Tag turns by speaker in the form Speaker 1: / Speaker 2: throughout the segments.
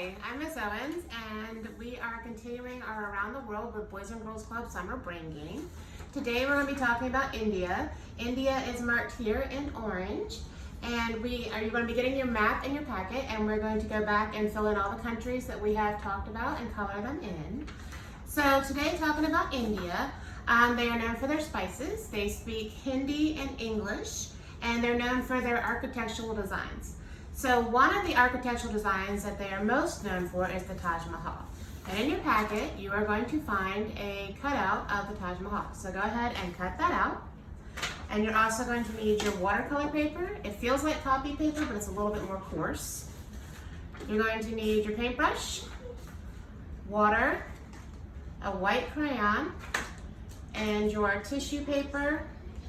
Speaker 1: Hi, I'm Miss Owens, and we are continuing our Around the World with Boys and Girls Club Summer Brain Game. Today we're going to be talking about India. India is marked here in orange, and you're going to be getting your map in your packet, and we're going to go back and fill in all the countries that we have talked about and color them in. So today, talking about India, they are known for their spices. They speak Hindi and English, and they're known for their architectural designs. So one of the architectural designs that they are most known for is the Taj Mahal. And in your packet, you are going to find a cutout of the Taj Mahal. So go ahead and cut that out. And you're also going to need your watercolor paper. It feels like copy paper, but it's a little bit more coarse. You're going to need your paintbrush, water, a white crayon, and your tissue paper,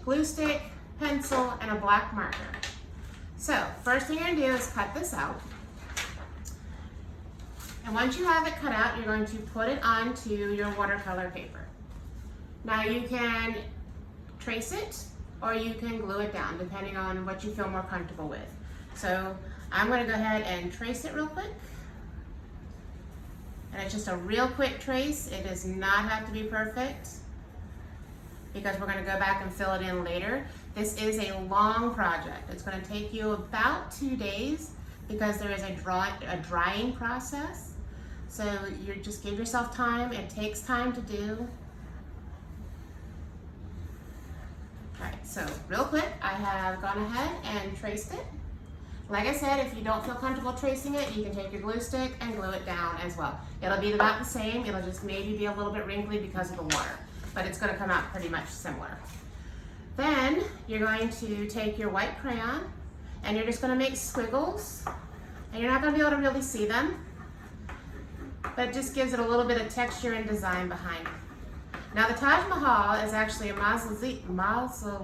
Speaker 1: glue stick, pencil, and a black marker. So, first thing you're going to do is cut this out. And once you have it cut out, you're going to put it onto your watercolor paper. Now you can trace it or you can glue it down, depending on what you feel more comfortable with. So, I'm going to go ahead and trace it real quick. And it's just a real quick trace. It does not have to be perfect, because we're going to go back and fill it in later. This is a long project. It's going to take you about 2 days because there is a drying process. So you just give yourself time. It takes time to do. All right, so real quick, I have gone ahead and traced it. Like I said, if you don't feel comfortable tracing it, you can take your glue stick and glue it down as well. It'll be about the same. It'll just maybe be a little bit wrinkly because of the water, but it's going to come out pretty much similar. Then you're going to take your white crayon and you're just going to make squiggles, and you're not going to be able to really see them, but it just gives it a little bit of texture and design behind it. Now the Taj Mahal is actually a mausoleum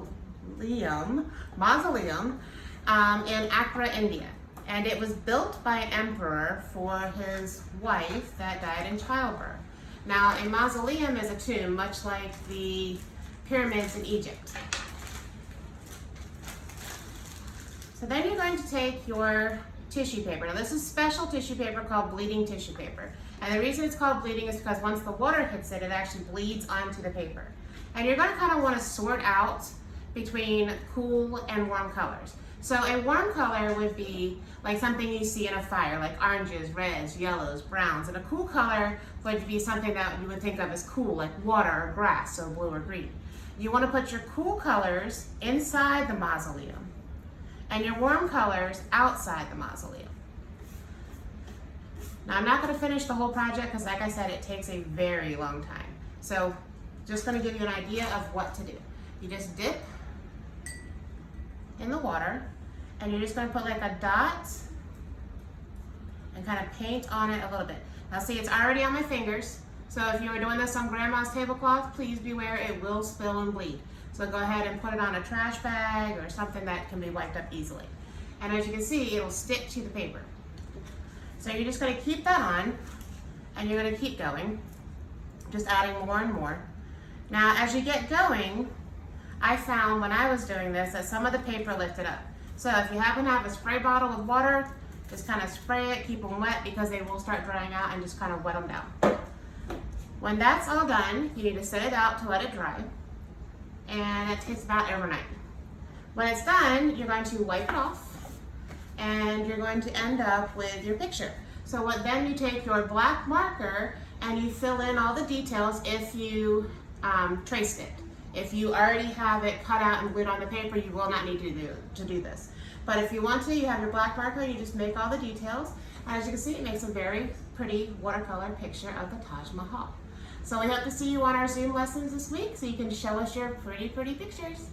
Speaker 1: in Agra, India, and it was built by an emperor for his wife that died in childbirth. Now, a mausoleum is a tomb, much like the pyramids in Egypt. So then you're going to take your tissue paper. Now, this is special tissue paper called bleeding tissue paper. And the reason it's called bleeding is because once the water hits it, it actually bleeds onto the paper. And you're going to kind of want to sort out between cool and warm colors. So a warm color would be like something you see in a fire, like oranges, reds, yellows, browns. And a cool color would be something that you would think of as cool, like water or grass, so blue or green. You want to put your cool colors inside the mausoleum and your warm colors outside the mausoleum. Now I'm not going to finish the whole project because, like I said, it takes a very long time. So just going to give you an idea of what to do. You just dip in the water, and you're just going to put like a dot and kind of paint on it a little bit. Now see, it's already on my fingers, so if you were doing this on grandma's tablecloth, please beware, it will spill and bleed. So go ahead and put it on a trash bag or something that can be wiped up easily. And as you can see, it'll stick to the paper. So you're just going to keep that on, and you're going to keep going, just adding more and more. Now as you get going, I found when I was doing this that some of the paper lifted up. So if you happen to have a spray bottle with water, just kind of spray it, keep them wet because they will start drying out, and just kind of wet them down. When that's all done, you need to set it out to let it dry, and it takes about overnight. When it's done, you're going to wipe it off, and you're going to end up with your picture. So then you take your black marker and you fill in all the details if you traced it. If you already have it cut out and glued on the paper, you will not need to do this. But if you want to, you have your black marker, you just make all the details. And as you can see, it makes a very pretty watercolor picture of the Taj Mahal. So we hope to see you on our Zoom lessons this week so you can show us your pretty, pretty pictures.